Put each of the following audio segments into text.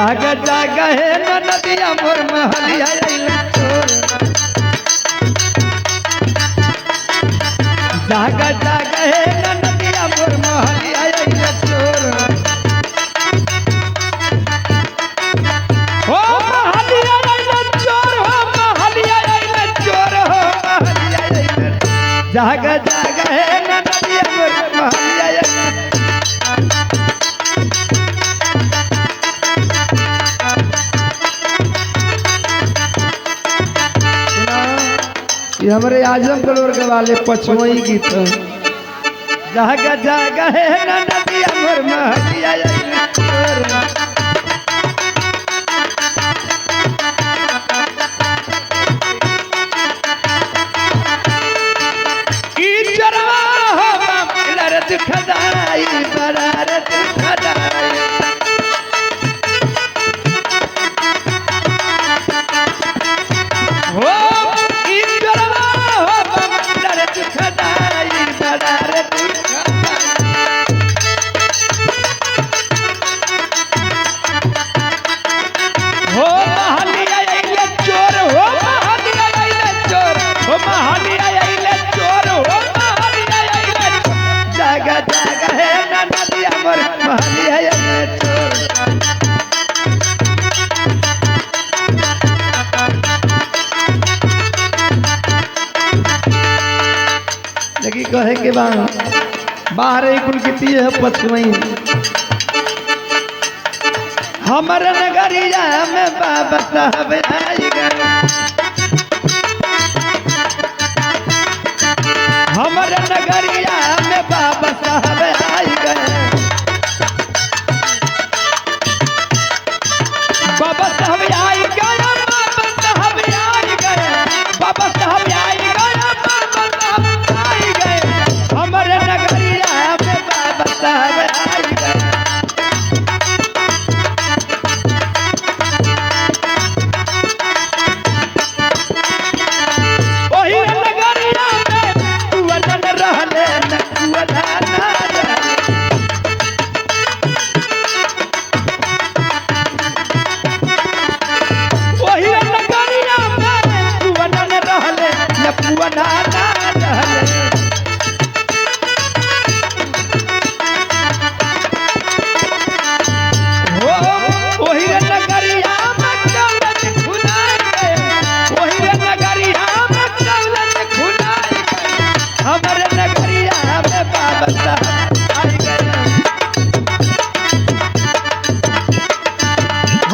जाग जाग है नदिया मोर महलिया अइले चोर जाग जाग है नदिया मोर महलिया अइले चोर हो महलिया अइले चोर हो महलिया अइले चोर हो महलिया अइले जाग जाग है नदिया मोर महलिया अइले ये हमारे आजमगढ़ वर्ग वाले पछुई गीत जाग जाग है नदिया मोर महलिया अइले चोर ई चरवा हो बामलर दुखदाई बरार दुखदाई हो कहे के बाहर कुल किती है पछुई हमर नगरिया में बाबा साहब आई गए हमर नगरिया में बाबा साहब आई गए बाबा साहब आई गए बाबा साहब आई गए बाबा साहब आई गए हमारे नगरिया में बाबा साहब आई गए वही नगरिया में कुआन रहले न कुआना ना वही नगरिया में कुआन रहले न कुआना ना रहले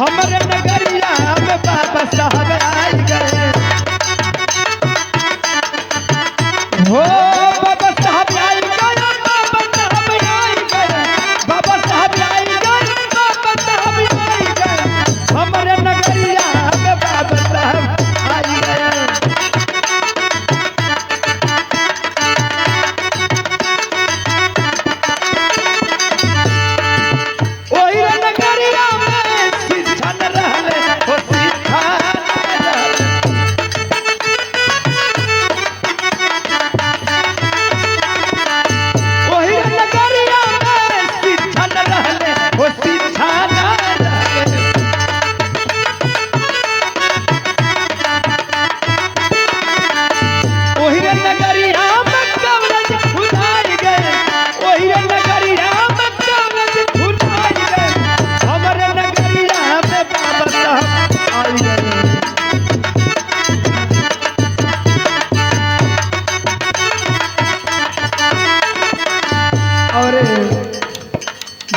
हमारे नगरिया में बाबा साहब आई गए हो बाबा साहब आई गए बाबा साहब आई गए बाबा साहब आई गए बाबा साहब आई गए हमारे नगरिया में बाबा साहब आई गए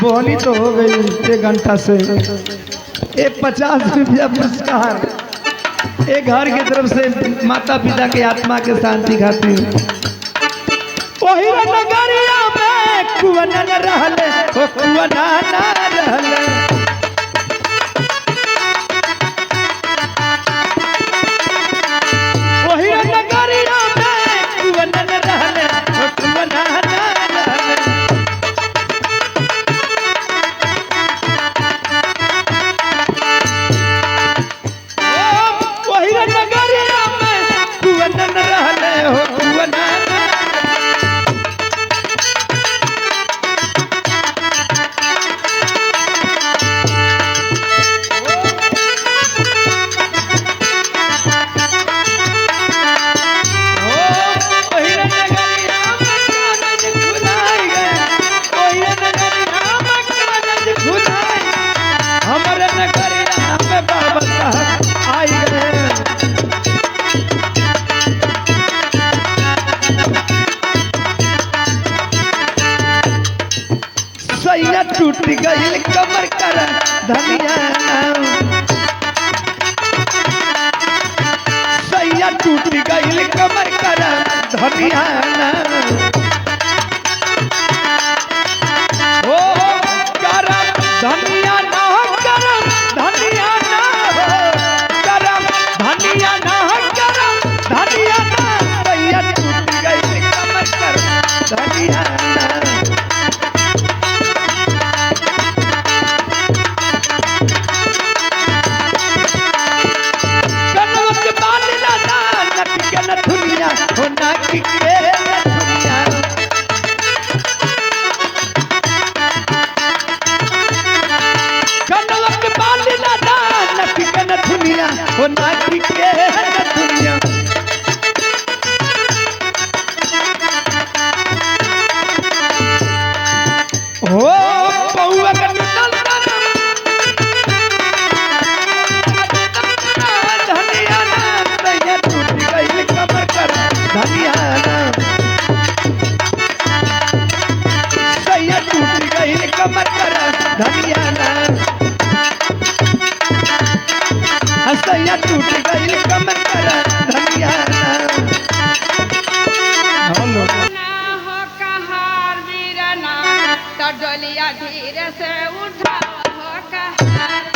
बोहनी तो हो गई 1 घंटा से एक 50 रुपया पुरस्कार एक घर की तरफ से माता पिता के आत्मा के शांति खातिर वही नगरिया में कुआन रहले हो कुआना ना रहले वही नगरिया में कुआन रहले हो कुआना ना रहले टूट गई कमर कर धनिया सैया टूट गई कमर कर धनिया ओ करम धनिया ना करम धनिया ना करम धनिया ना करम धनिया ना सैया टूट गई कमर कर धनिया ना हो नाक के नथुनिया कनवा के बाल लादा नक के नथुनिया हो नाक के नथुनिया हो पौवा का टूटल धनिया ना सैया टूट गई कमर कर धनिया सैया टूट गई कमर कर धनिया सैया टूट गई कमर कर धनिया डोलिया धीरे से उठा हो कहार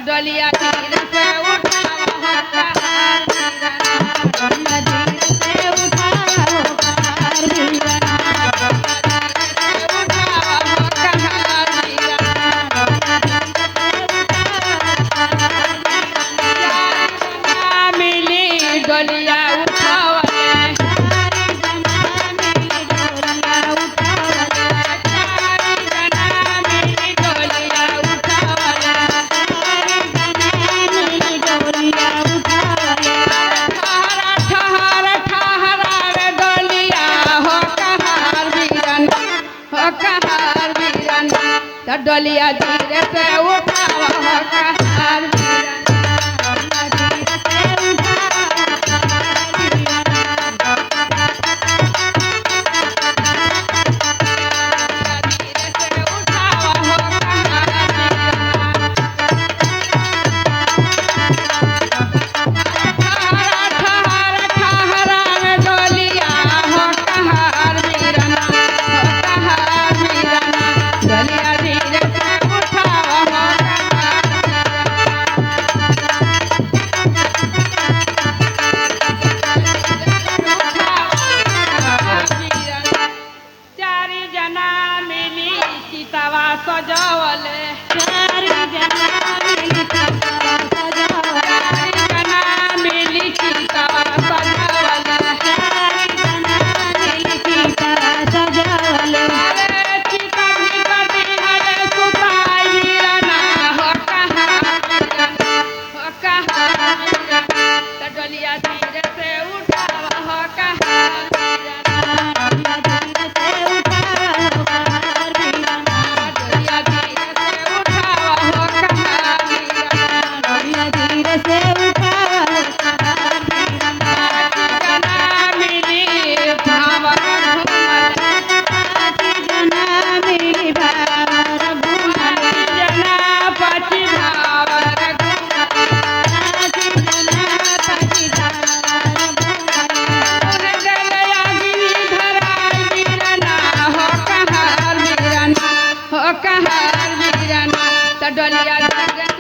डोलिया धीरे से उठा मिली डोलिया डोलिया धीरे से उठावा हो कहार डलिया धीरे